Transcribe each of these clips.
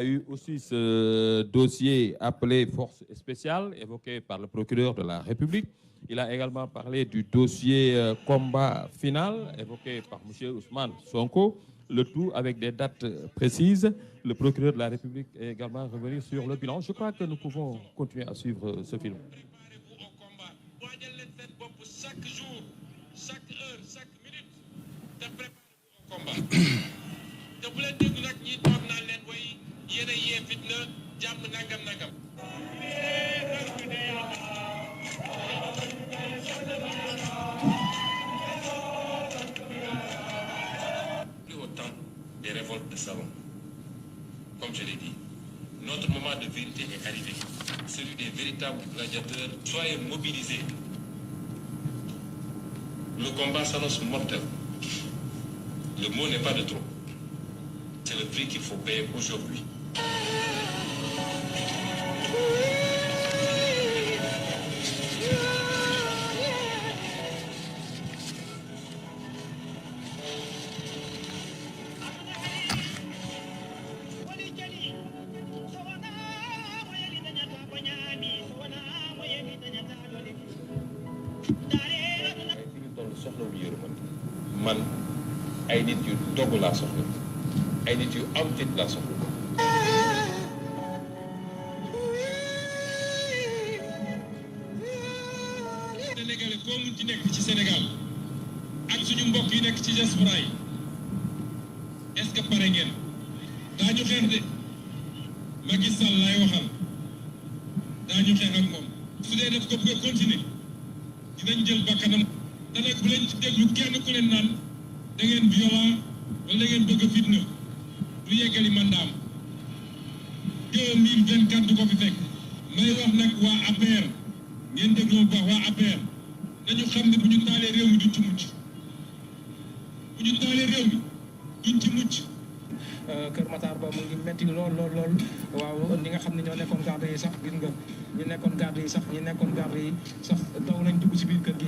Il y a eu aussi ce dossier appelé force spéciale, évoqué par le procureur de la République. Il a également parlé du dossier combat final, évoqué par M. Ousmane Sonko, le tout avec des dates précises. Le procureur de la République est également revenu sur le bilan. Je crois que nous pouvons continuer à suivre ce film. Chaque jour, chaque heure, chaque minute, te préparez-vous au combat. te bu leen dégg nag ñi toog naan leen way yéen a yee fitna jàmm nangam nangam. Plus autant des révoltes de salon. Comme je l'ai dit, notre moment de vérité est arrivé. Celui des véritables gladiateurs. Soyez mobilisés. Le combat s'annonce mortel. Le mot n'est pas de trop. C'est le prix qu'il faut payer aujourd'hui. Man ay nit yu dogu laa soxla ay nit yu am fit laa soxla. Sénégalais foo mun ci nekk ci Sénégal ak suñu mbokk yi nekk ci diaspora yi est-ce que pare ngeen daañu xeex de Macky Sall lay waxal daañu xeex ak moom su dee def ko bëgg a continuer dinañ jël bakkanam. te nag bu leen ci déglu kenn ku leen naan da ngeen violent wala da ngeen bëgg a fitna du yeggali mandaam 2024 du ko fi fekk. may wax nag waa APR ngeen déglu bu baax waa APR dañu xam ne bu ñu taalee réew mi duñ ci mucc bu ñu taalee réew mi duñ ci mucc. Kër Matar ba mu ngi metti lool waaw ñi nga xam ne ñoo nekkoon garde yi sax gis nga ñi nekkoon garde yi sax daw nañ dugg si biir kër gi.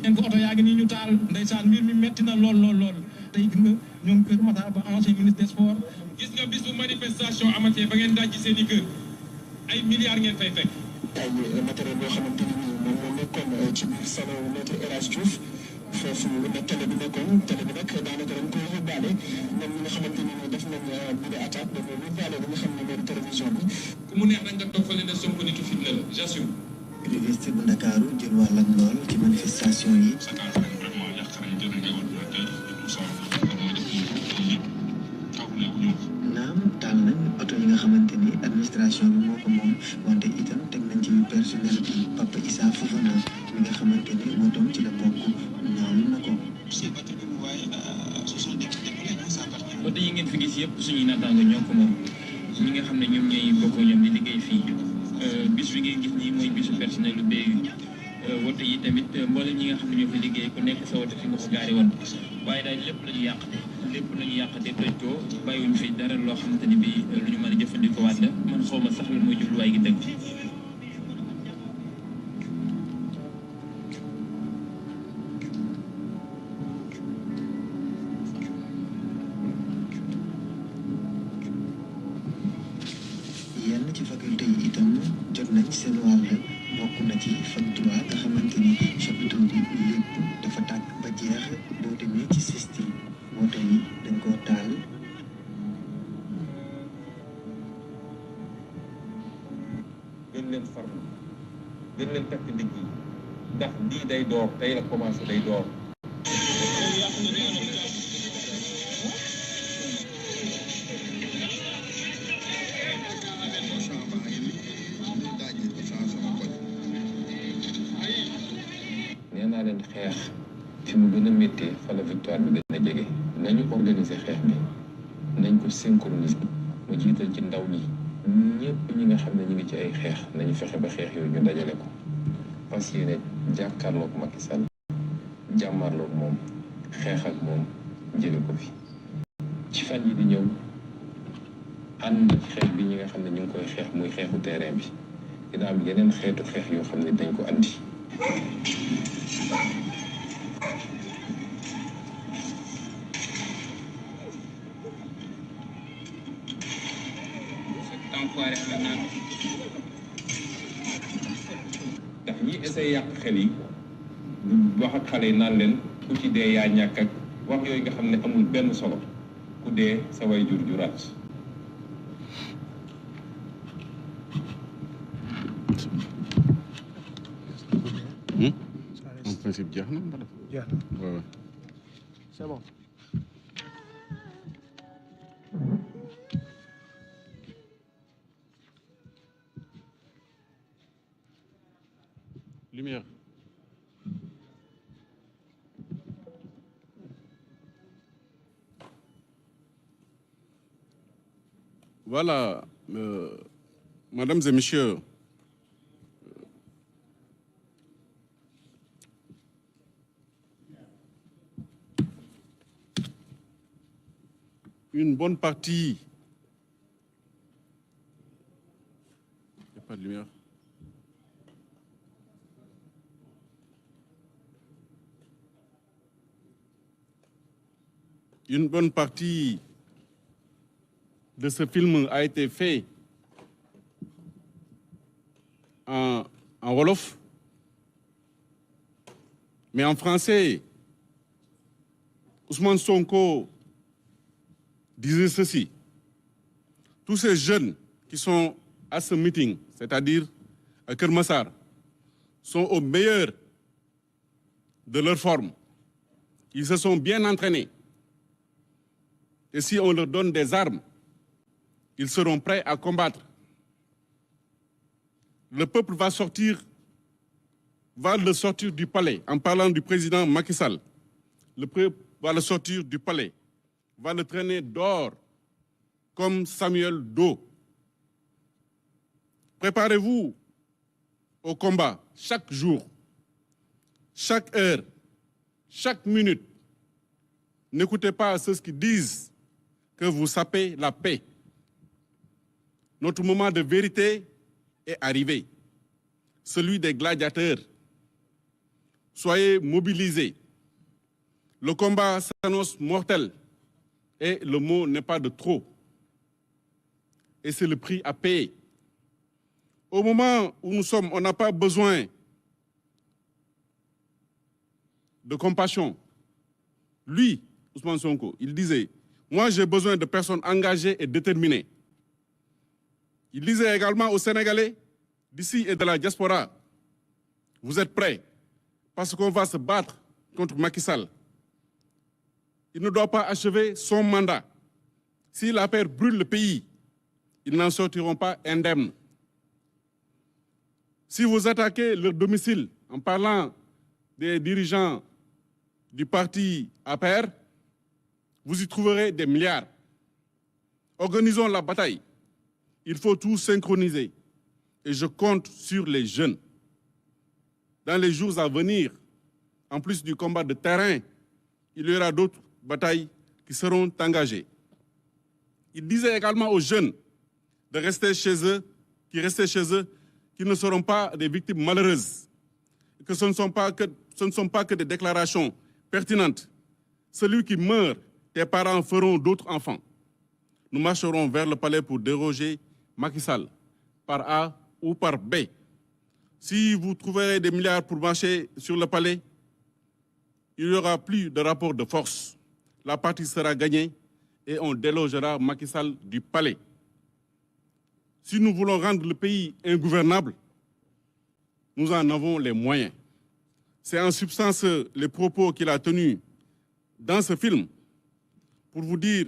ngeen ko oto yaa ngi nii ñu taal ndeysaan mbir mi metti na lool tey gis nga ñoom Kër Matar ba ancien ministre des sports. gis nga bis bu manifestation amatee ba ngeen dajji seen i kër ay milliards ngeen fay fekk. ay matériel yoo xamante ni moom moo nekkoon ci biir salon Maître El Hadji Diouf foofu la télé bi nekkoon télé bi nag daanaka dañ koy yóbbaale ñoom ñi nga xamante ni def nañ bi de attaque dañoo yóbbaale li nga xam ne mooy télévision bi. ku mu neex nag nga toog fële ne Sonko nitu fitna la j'assume. Université bu Ndakaaru jël wàllam lool ci manifestation yi. vraiment yàq nañ jël ngay ordinateur et tout ça naam taal nañ oto yi nga xamante ni administration bi moo ko moom wante itam teg nañ ci personnel bi Papa Issa Fofana mi nga xamante ni motom ci la bokk ñaawlu na ko. oto yi ngeen fi gis yëpp suñuy naataango ñoo ko moom ñi nga xam ne ñoom ñooy bokk ñoom di liggéey fii bis bi ngeen gis nii mooy bisu personnel lu BU woto yi tamit mboolem ñi nga xam ne ñoo fi liggéey ku nekk sa woto fi nga ko gaari woon waaye daal lépp la ñu yàqate toj ko bàyyiwuñu fi dara loo xamante ni bii lu ñu mën a jëfandikoo waat la man xaw ma sax lan mooy jubluwaay gi dëgg. yenn ci faculté yi itam jot nañ seen wàll bokk na ci fac droit nga xamante ni chapiteau bi yëpp dafa tàkk ba jeex boo demee ci CESTI woto yi dañ koo taal. gën leen farlu gën leen takk ndigg yi ndax lii day door tey la commencé day door. nee naa leen xeex fi mu gën a méttee fa la victoire bi gën a jege nañu organiser xeex bi nañ ko synchroniser mu jiital ci ndaw ñi ñëpp ñi nga xam ne ñu ngi ci ay xeex nañu fexe ba xeex yooyu ñu dajale ko fas yéene jàkkaarloog Macky Sall jàmmarloog moom xeex ak moom jële ko fi ci fan yi di ñëw ànd ak xeex bi ñi nga xam ne ñu ngi koy xeex muy xeexu terrain bi dina am yeneen xeetu xeex yoo xam ne dañ ko andi. enfoiré avec naa ndax ñi essayé yàq xel yi du wax ak xale yi naan leen ku ci dee yaa ñàkk ak wax yooyu nga xam ne amul benn solo ku dee sa way jur juraat. En principe jeex na. jeex na. Ouais, ouais. C'est bon. Lumière. Voilà, mesdames et messieurs, une bonne partie. Il n'y a pas de lumière. Une bonne partie de ce film a été fait en Wolof, mais en français, Ousmane Sonko disait ceci: tous ces jeunes qui sont à ce meeting, c'est-à-dire à Keur Massar, sont au meilleur de leur forme. Ils se sont bien entraînés. Et si on leur donne des armes, ils seront prêts à combattre. Le peuple va le sortir du palais. En parlant du président Macky Sall, le peuple va le sortir du palais, va le traîner dehors comme Samuel Doe. Préparez-vous au combat chaque jour, chaque heure, chaque minute. N'écoutez pas ceux qui disent que vous sapez la paix. Notre moment de vérité est arrivé, celui des gladiateurs. Soyez mobilisés. Le combat s'annonce mortel et le mot n'est pas de trop. Et c'est le prix à payer. Au moment où nous sommes, on n'a pas besoin de compassion. Lui, Ousmane Sonko, il disait: moi j'ai besoin de personnes engagées et déterminées. Il disait également aux Sénégalais d'ici et de la diaspora: vous êtes prêts parce qu'on va se battre contre Macky Sall. Il ne doit pas achever son mandat. Si la paix brûle le pays, ils n'en sortiront pas indemnes. Si vous attaquez leur domicile en parlant des dirigeants du parti APR, vous y trouverez des milliards. Organisons la bataille. Il faut tout synchroniser. Et je compte sur les jeunes. Dans les jours à venir, en plus du combat de terrain, il y aura d'autres batailles qui seront engagées. Il disait également aux jeunes de rester chez eux, qui ne seront pas des victimes malheureuses, que ce ne sont pas que des déclarations pertinentes. Celui qui meurt, tes parents feront d'autres enfants. Nous marcherons vers le palais pour déroger Macky Sall, par A ou par B. Si vous trouverez des milliards pour marcher sur le palais, il n'y aura plus de rapport de force. La partie sera gagnée et on délogera Macky Sall du palais. Si nous voulons rendre le pays ingouvernable, nous en avons les moyens. C'est en substance les propos qu'il a tenus dans ce film pour vous dire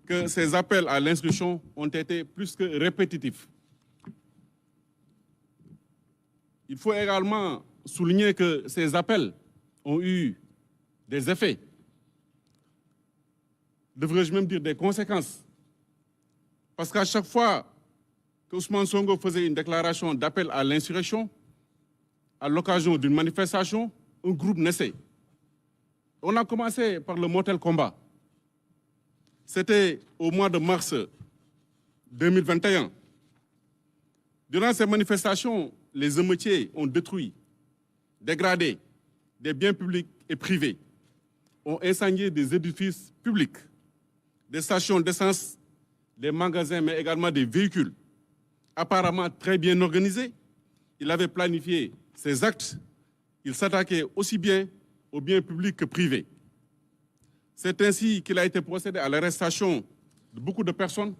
que ces appels à l'instruction ont été plus que répétitifs. Il faut également souligner que ces appels ont eu des effets, devrais-je même dire des conséquences. Parce qu'à chaque fois que Ousmane Sonko faisait une déclaration d'appel à l'insurrection, à l'occasion d'une manifestation, un groupe naissait. On a commencé par le Mortal Kombat. C'était au mois de mars 2021. Durant ces manifestations, les émeutiers ont détruit, dégradé des biens publics et privés, ont incendié des édifices publics, des stations d'essence, des magasins, mais également des véhicules. apparemment très bien organisé. Il avait planifié ses actes. Il s'attaquait aussi bien aux biens publics que privés. C'est ainsi qu'il a été procédé à l'arrestation de beaucoup de personnes,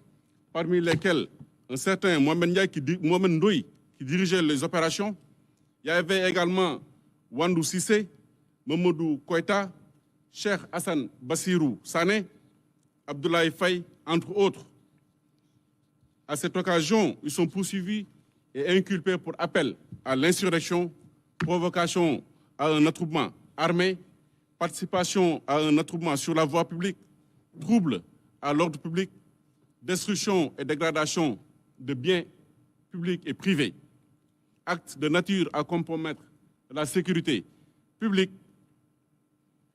parmi lesquelles un certain Mohamed Ndoye qui dirigeait les opérations. Il y avait également Wandou Sissé, Mamadou Koïta, Cheikh Hassan Bassirou Sané, Abdoulaye Faye, entre autres. À cette occasion, ils sont poursuivis et inculpés pour appel à l'insurrection, provocation à un attroupement armé, participation à un attroupement sur la voie publique, trouble à l'ordre public, destruction et dégradation de biens publics et privés, actes de nature à compromettre la sécurité publique,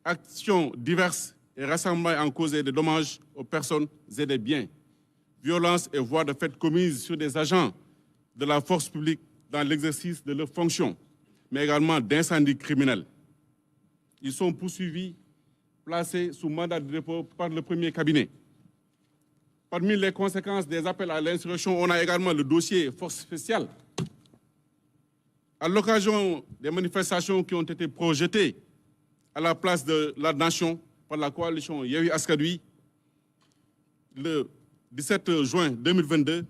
actions diverses et rassemblements en cause des dommages aux personnes et des biens, violences et voies de fait commises sur des agents de la force publique dans l'exercice de leurs fonctions, mais également d'incendies criminels. Ils sont poursuivis, placés sous mandat de dépôt par le premier cabinet. Parmi les conséquences des appels à l'insurrection, on a également le dossier force spéciale. À l'occasion des manifestations qui ont été projetées à la place de la nation par la coalition Yewwi Askan Wi, le 17 juin 2022,